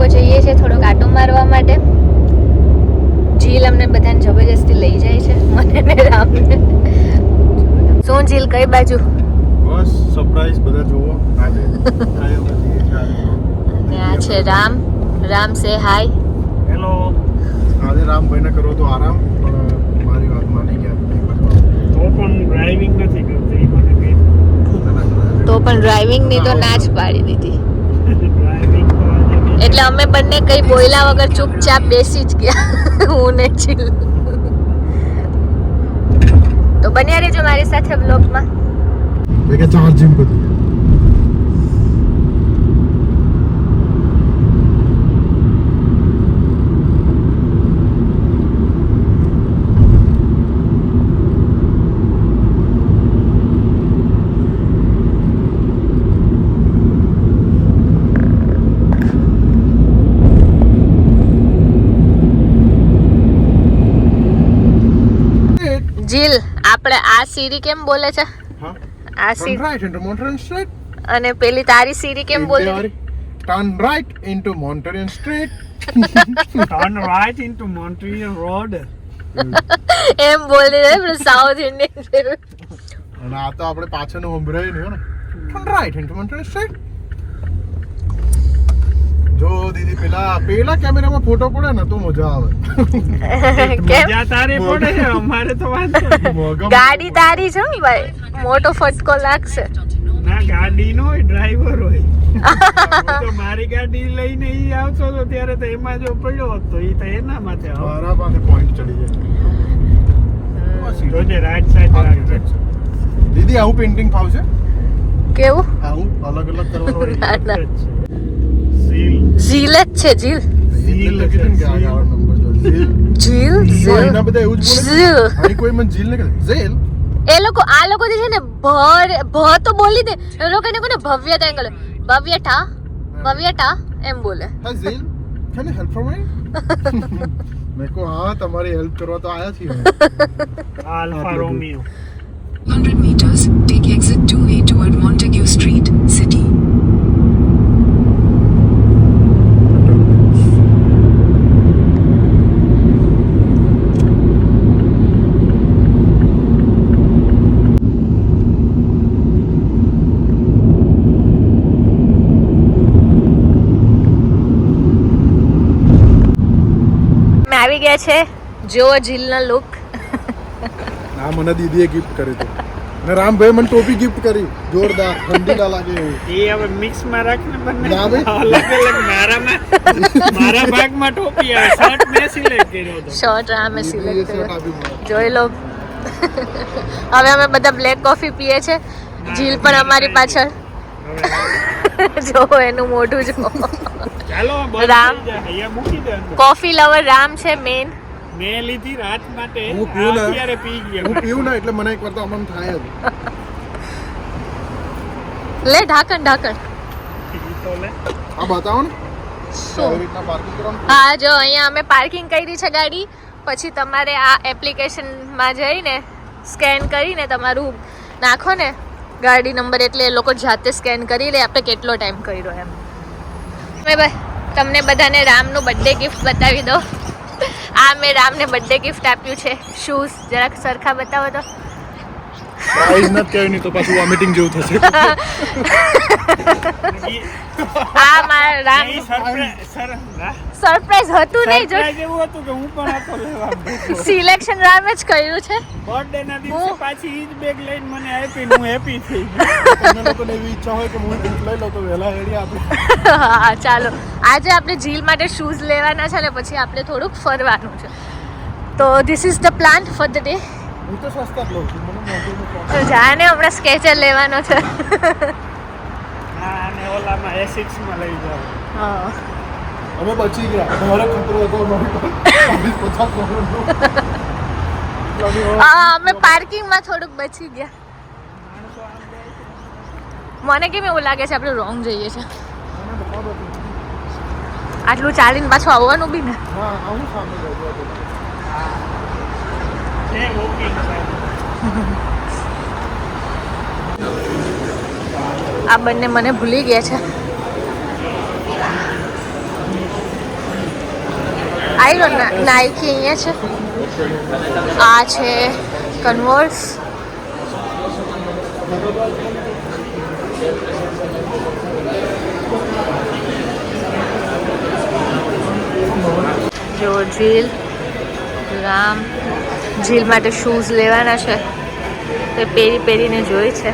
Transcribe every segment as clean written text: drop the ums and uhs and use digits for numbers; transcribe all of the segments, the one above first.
લોકો જઈએ છે થોડોક આટો મારવા માટે. જીલ અમને બધાને જબરજસ્તી લઈ જાય છે, મને ને રામને. શું જીલ, કઈ બાજુ? બસ સરપ્રાઈઝ બધા જોવો આજે. આ છે રામ. રામ સે હાય. હેલો. આજે રામભાઈને કરો તો આરામ, પણ મારી વાત માની ગયા. તો પણ ડ્રાઇવિંગ નથી કરતી મને કે. તો પણ ડ્રાઇવિંગ ની તો ના જ પાડી દીધી. એટલે અમે બંને કઈ બોલ્યા વગર ચૂપચાપ બેસી જ ગયા, હું ને જીલ. તો બન્યા રહેજો મારી સાથે બ્લોગમાં. કે ચાર્જિંગ બધું જીલ, આપણે આ સીરી કેમ બોલે છે? આ Siri right into Montreal street. અને પેલી તારી સીરી કેમ બોલે? Turn right into Montreal street. Turn right into Montreal Road. એમ બોલી દે પણ સાઉથ ઇન્ડિયન જેવું. અને આ તો આપણે પાછળનું સંભળાય નહીં ને. Turn right into Montreal street. જો દીદી પેલા કેમેરામાં ફોટો પડે ને તો મજા આવે. મજા તારે પડે છે, અમારે તો વાંધો નહીં. ગાડી તારી છે ને ભાઈ, મોટો ફટકો લાગશે. ના, ગાડી નો હોય, ડ્રાઈવર હોય. તો મારી ગાડી લઈને ઈ આવતો તો ત્યારે તો એમાં જો પડ્યો હોત તો ઈ તો એના માથે આવે. મારા પાસે પોઈન્ટ ચડી જાય. જોજે રાઈટ સાઈડ રાખજે. દીદી આવું પેઇન્ટિંગ ફાવશે? કેવું? આવું અલગ અલગ કરવાનું. ના, ના. ઝીલ ઝીલ જ છે, ઝીલ. ઝીલ લખી દે ને કે આ નંબર જો ઝીલ. ઝીલ, જો ઝીલ. એના બધા એવું જ બોલે. ઝીલ. અહીં કોઈ મને ઝીલ ન કહે. ઝીલ. એ લોકો આ લોકો જે છે ને ભ તો બોલી દે. એ લોકો એને કોને ભવ્યતા એમ બોલે. ભવ્યતા એમ બોલે. હા Jheel. Can you help for me? મેં કહો હા, તમારી હેલ્પ કરવા તો આયા છીએ. Alpha romeo. 100 meters, take exit 2A toward Montague Street, City. આવી ગયા છે, જો જીલનો લુક. આ મને દીદીએ ગિફ્ટ કરી હતી. અને રામભાઈ મને ટોપી ગિફ્ટ કરી, જોરદાર, ઠંડી ના લાગે એવું. એ હવે મિક્સ માં રાખને બંને. ના ભાઈ. અલગ અલગ મારા ભાગમાં ટોપી આવે. શર્ટ મેં સિલેક્ટ કર્યો હતો. શર્ટ રામે દીદીએ સિલેક્ટ શર્ટ કર્યો. આપ્યું મને. જોઈ લો. હવે અમે બધા બ્લેક કોફી પીએ છે. જીલ પણ અમારી પાછળ. જો એનું મોઢું જો. ચાલો બંધ રામ. થઈ જાય. અહીંયા મૂકી દે અંદર. કોફી લવર રામ છે મેન. મેં લીધી રાત માટે. હું પીવું ને. અત્યારે પી ગયા. હું પીવું ને એટલે મને એકવાર તો અમન થાય જ. લે ઢાંકણ. ઈ તો લે. આ બતાવો ને શું? આવી રીતના પાર્કિંગ કરવાનું. હા, જો અહીંયા અમે પાર્કિંગ કરી છે ગાડી. પછી તમારે આ એપ્લિકેશનમાં જઈને સ્કેન કરીને તમારું નાખો ને ગાડી નંબર, એટલે એ લોકો જાતે સ્કેન કરી લે આપણે કેટલો ટાઈમ કર્યો એમ. ભાઈ તમને બધાને રામનું બર્થડે ગિફ્ટ બતાવી દો. આ મેં રામને બર્થડે ગિફ્ટ આપ્યું છે. શૂઝ જરાક સરખા બતાવો તો. પ્રાઇઝ નથી કહેવી નહીં તો પાછું વોમિટિંગ જેવું થશે. આ મારા રામ ઈ સરપ્રાઈઝ હતું નહીં, જો સરપ્રાઈઝ એવું હતું કે હું પણ હતો લેવા બેઠો. સિલેક્શન રામે જ કર્યું છે. બર્થડે ના દિવસે હું- પાછી ઈ જ બેગ લઈને મને આપી ને હું હેપી થઈ ગયો. તમને લોકોને એવી ઈચ્છા હોય કે હું બુક લઈ લઉં તો વહેલા હેડી આપું. હા, ચાલો આજે આપણે જીલ માટે શૂઝ લેવાના છે ને પછી આપણે થોડુંક ફરવાનું છે. તો this is the plan for the day. હું તો સસ્તા જ લઉં છું, મને મોંઘું તો જાને હમણાં સ્કેચર લેવાનો છે. હા, અને ઓલામાં A6 માં લઈ જાવ. હા. અમે બચી ગયા. મારો ખતરો હતો મારી પર 50 કરોડનો. હા, અમે પાર્કિંગમાં થોડુંક બચી ગયા. મને કેમ એવું લાગે છે આપણે રોંગ જઈએ છે. આટલું ચાલીને પાછું આવવાનું બી ને. હા, આવું સામે જાય. છે વોકિંગ આ બંને મને ભૂલી ગયા છે. આઈ નો નાઇકી અહીંયા છે, આ છે કન્વર્સ, જો ઝીલ રામ, ઝીલ માટે શૂઝ લેવાના છે તે પહેરીને જોઈ છે.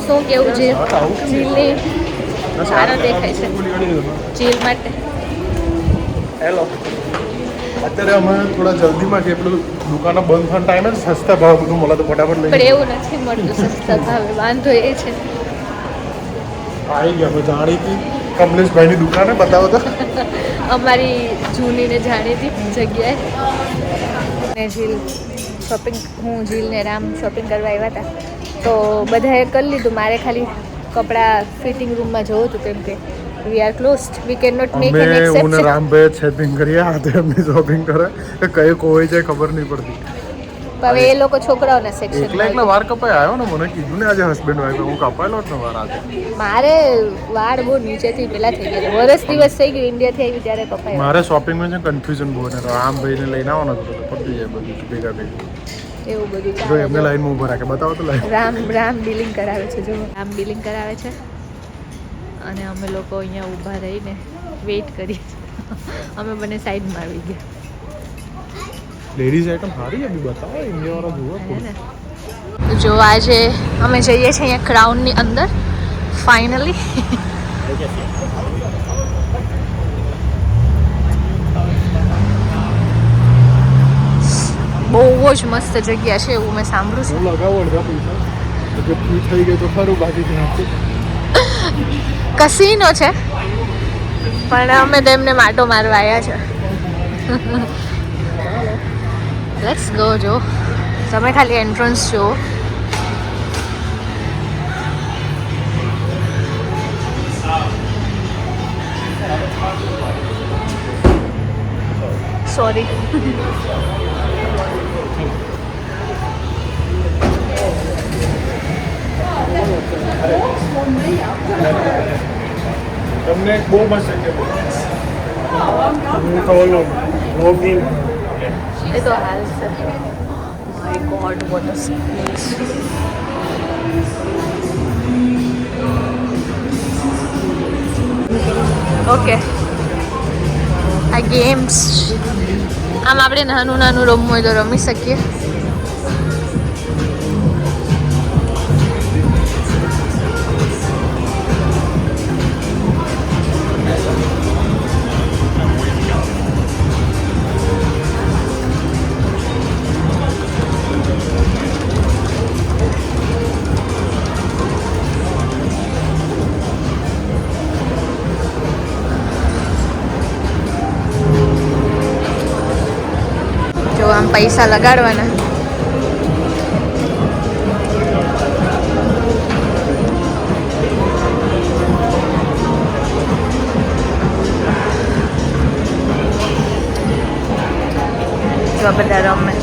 શું કેવું ઝીલની સારા દેખાય છે ઝીલ માટે. હેલો, અત્યારે અમે થોડા જલ્દીમાં કે પેલું દુકાનો બંધ થવાનો ટાઈમે સસ્તા ભાવ બધું મળે તો ફટાફટ લઈ પણ એવું નથી મળતું સસ્તા ભાવે, વાંધો એ છે. આવી ગયા અમે જાણીતી કમલેશભાઈની દુકાને, બતાવો તો. અમારી જૂની ને જાણીતી જગ્યાએ. ને ઝીલ શોપિંગ, હું ઝીલ ને રામ શોપિંગ કરવા આવ્યા હતા તો બધાએ કરી લીધું. મારે ખાલી કપડાં ફિટિંગ રૂમમાં જવું હતું કેમ કે we are closed, we can not make an exception. Rambhai shopping કરીએ, હાથે એમની શોપિંગ કરે કે કઈ કોઈ જાય ખબર નહીં પડતી. હવે એ લોકો છોકરાઓના સેક્શન એકલા વાર કપાઈ આવ્યો ને, મને કીધું ને આજે હસબન્ડ વાઈફ હું કપાયેલો જ ને વાર આજે. મારે વાળ બહુ નીચેથી પેલા થઈ ગયા, વરસ દિવસ થઈ ગયું ઇન્ડિયાથી આવી ત્યારે કપાય. મારે શોપિંગમાં છે કન્ફ્યુઝન બહુ ને રામભાઈને લઈને આવવાનો હતો તો પતી જાય બધું ભેગા ભેગી. એવું બધું જો ચાલે એમને છે. લાઈનમાં ઊભા રાખે, બતાવો તો લાઈન. રામ બિલિંગ કરાવે છે, જો રામ બિલિંગ કરાવે છે અને અમે લોકો અહીંયા ઊભા રહીને વેઇટ કરીએ છીએ. અમે બંને સાઈડમાં આવી ગયા. લેડીઝ આઈટમ સારી છે, બી બતાવો ઇન્ડિયાવાળા જુઓ. હે ને? જો આજે અમે જઈએ છીએ અહીંયા ક્રાઉનની અંદર ફાઇનલી. બહુ જ મસ્ત જગ્યા છે એવું મેં સાંભળ્યું હું લગાવો અડધા પૈસા તો ફ્રી થઈ ગઈ તો ખરું, બાકી છે. કસીનો છે પણ અમે તેમને માટો મારવા આવ્યા છે. Let's go. જો તમે ખાલી એન્ટ્રન્સ જુઓ. સોરી. તમને બહુ મસ્ત છે. હું તો ઓલો લોગિન એ તો હાલ છે. My God what a space. Okay, આ ગેમ્સ આમ આપણે નાનું રમવું હોય તો રમી શકીએ. જો આમ પૈસા લગાડવાના. જો બધા રમે.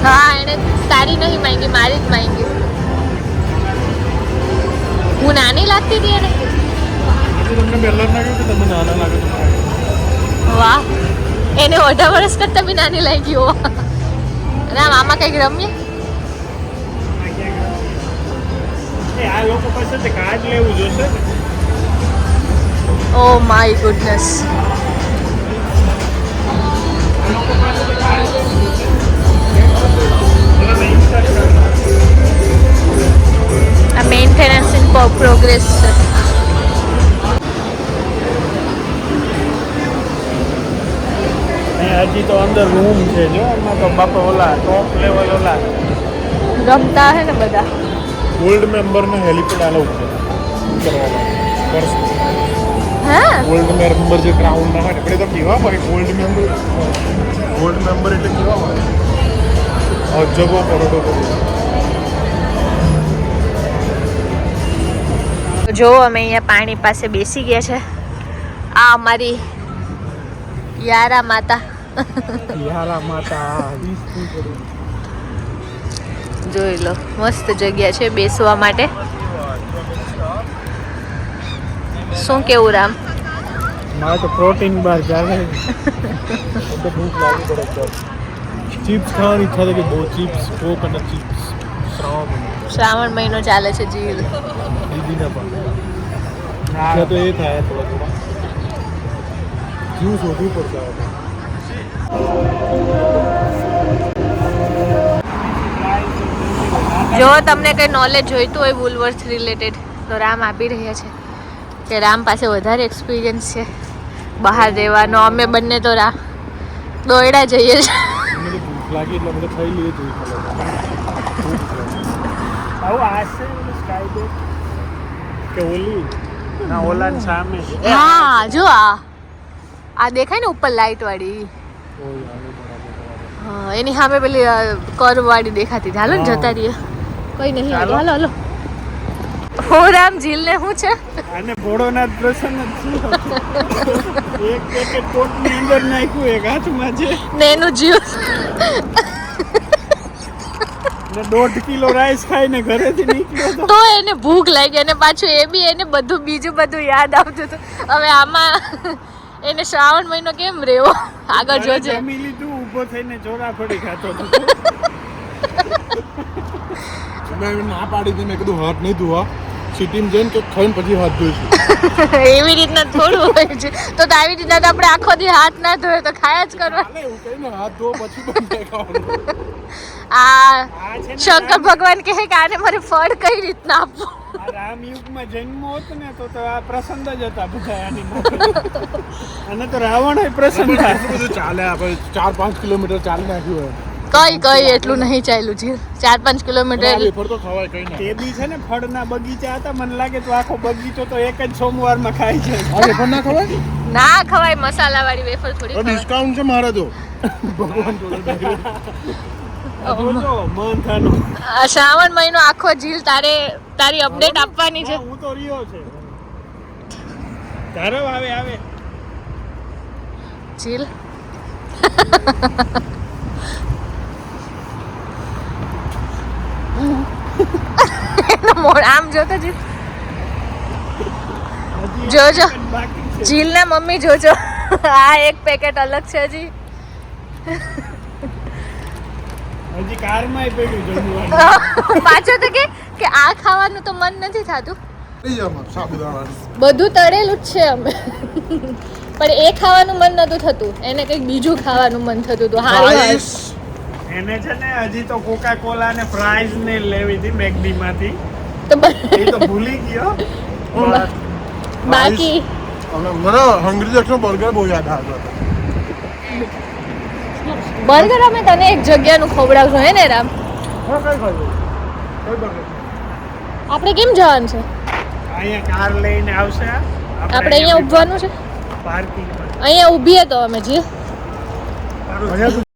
હા, એને તારી નહીં માંગી, મારી જ માંગી. હું નાની લાગતી હતી એને. તમને પહેલા જ લાગ્યું કે તમે નાના લાગે છો? વાહ, એને 18 વર્ષ કરતા બી નાની લાગી હો. ના મામા કઈક રમીએ. આ લોકો પાસે કાર્ડ લેવું જોશે. Oh my goodness. આ મેન્ટેનન્સ ઇન પ્રોગ્રેસ છે. હજી તો અંદર રૂમ છે જો, એમાં તો બાપા ઓલા ટોપ લેવલ ઓલા રમતા હે ને બધા. ગોલ્ડ મેમ્બરને હેલિપેડ અલાઉ છે કરવા વર્ષ હા ગોલ્ડ મેમ્બર જે ક્રાઉન ના હોય આપણે તો કેવા હોય ગોલ્ડ મેમ્બર એટલે કેવા હોય અજબો કરોડો જો અમે અહીંયા પાણી પાસે બેસી ગયા છે. આ અમારી યારા માતા. જોઈ લો મસ્ત જગ્યા છે બેસવા માટે. શું કેવું રામ? મારે તો પ્રોટીન બાર ચાલે. ભૂખ લાગી પડે ચિપ્સ ખાવાની ઈચ્છા થઈ કે બહુ ચિપ્સ કોક અને ચિપ્સ શ્રાવણ મહિનો ચાલે છે જીલ. દીદીને પણ ઈચ્છા તો એ થાય થોડા જીવ શોધવું પડશે હવે. જો તમને કંઈ નોલેજ જોઈતું હોય વુલવર્થ રિલેટેડ તો રામ આપી રહ્યા છે કે રામ પાસે વધારે એક્સપિરિયન્સ છે બહાર રહેવાનો. અમે બંને તો દોયડા જઈએ છીએ. મને ભૂખ લાગી એટલે બધે ખાઈ લઈએ જોઈએ આવું આ છે સ્કાય બેક કે ઓલી ના ઓલાની સામે છે. હા જો આ દેખાય ને ઉપર લાઈટ વાળી. હા એની સામે પેલી કર્વ વાળી દેખાતી. હાલો ને જતા રહીએ. કઈ નહીં હાલો હાલો. હો રામ જીલ ને શું છે? આને ભોળોનાથ પ્રસન્ન જ છે. એક પેકેટ કોટની અંદર નાખ્યું એક હાથમાં છે ને એનું જીવ ને 1.5 કિલો રાઈસ ખાઈને ઘરેથી નીકળ્યો તો એને ભૂખ લાગી અને પાછું એ બી એને બધું બીજું બધું યાદ આવતું હતું. હવે આમાં એને શ્રાવણ મહિનો કેમ રહેવો? આગળ જોજે. જમી લીધું ઊભો થઈને ચોરાફળી ખાતો હતો. મેં ના પાડી હતી મેં કીધું હાથ નહીં ધોવા સિટીમાં જઈને કે ખાઈને પછી હાથ ધોઈશું. એવી રીતના થોડું હોય છે. તો આવી રીતના તો આપણે આખો દી હાથ ના ધોય તો ખાયા જ કરવા. હાલે એવું કહીને હાથ ધો પછી બંધ ખાવાનું. આ શંકર ભગવાન કહે કે આને મારે ફળ કઈ રીતના આપવું. આ રામયુગમાં જન્મ હોત ને તો આ પ્રસન્ન જ હતા બધા આની માટે. અને તો રાવણ પ્રસન્ન થાય. બધું ચાલે આપણે 4-5 કિલોમીટર ચાલી નાખ્યું કઈ એટલું નહીં ચાલ્યું છે. 4-5 કિલોમીટર. વેફર તો ખવાય કઈ ના. તે બી છે ને ફળના બગીચા હતા. મને લાગે તો આખો બગીચો તો એક જ સોમવારમાં ખાય છે. આ વેફર ના ખવાય ના ખવાય. મસાલા વાળી વેફર થોડી ખવાય. ડિસ્કાઉન્ટ છે મારે તો ભગવાન જોડે જોજો મન થાનો. આ શ્રાવણ મહિનો આખો જીલ તારી અપડેટ આપવાની છે. હું તો રહ્યો છે. તારો આવે જીલ આમ જોતો જીલ જોજો બાકી છે. જીલ ના મમ્મી જોજો. આ એક પેકેટ અલગ છે હજી. હજી કારમાં પડ્યું જમવાનું. પાછો તો કે આ ખાવાનું તો મન નથી થતું. લઈ જાવ સાબુદાણા બધું તળેલું જ છે અમે. પણ એ ખાવાનું મન નતું થતું. એને કંઈક બીજું ખાવાનું મન થતું હતું. હારી એને છે ને હજી તો કોકા કોલા ને ફ્રાઈઝ ને લેવી હતી મેકડી માંથી. તો એ તો ભૂલી ગયો. બાકી અને મને હંગરી જંકશન બર્ગર બહુ યાદ આવે છે. બર્ગર અમે તને એક જગ્યાનું ખવડાવશું હે ને રામ? હા કઈ ખાધું કઈ બર્ગર આપણે કેમ જવાનું છે? અહીંયા કાર લઈને આવશે. આપણે અહીંયા ઊભવાનું છે. પાર્કિંગમાં અહીંયા ઊભીએ તો અમે જીલ. અહીંયા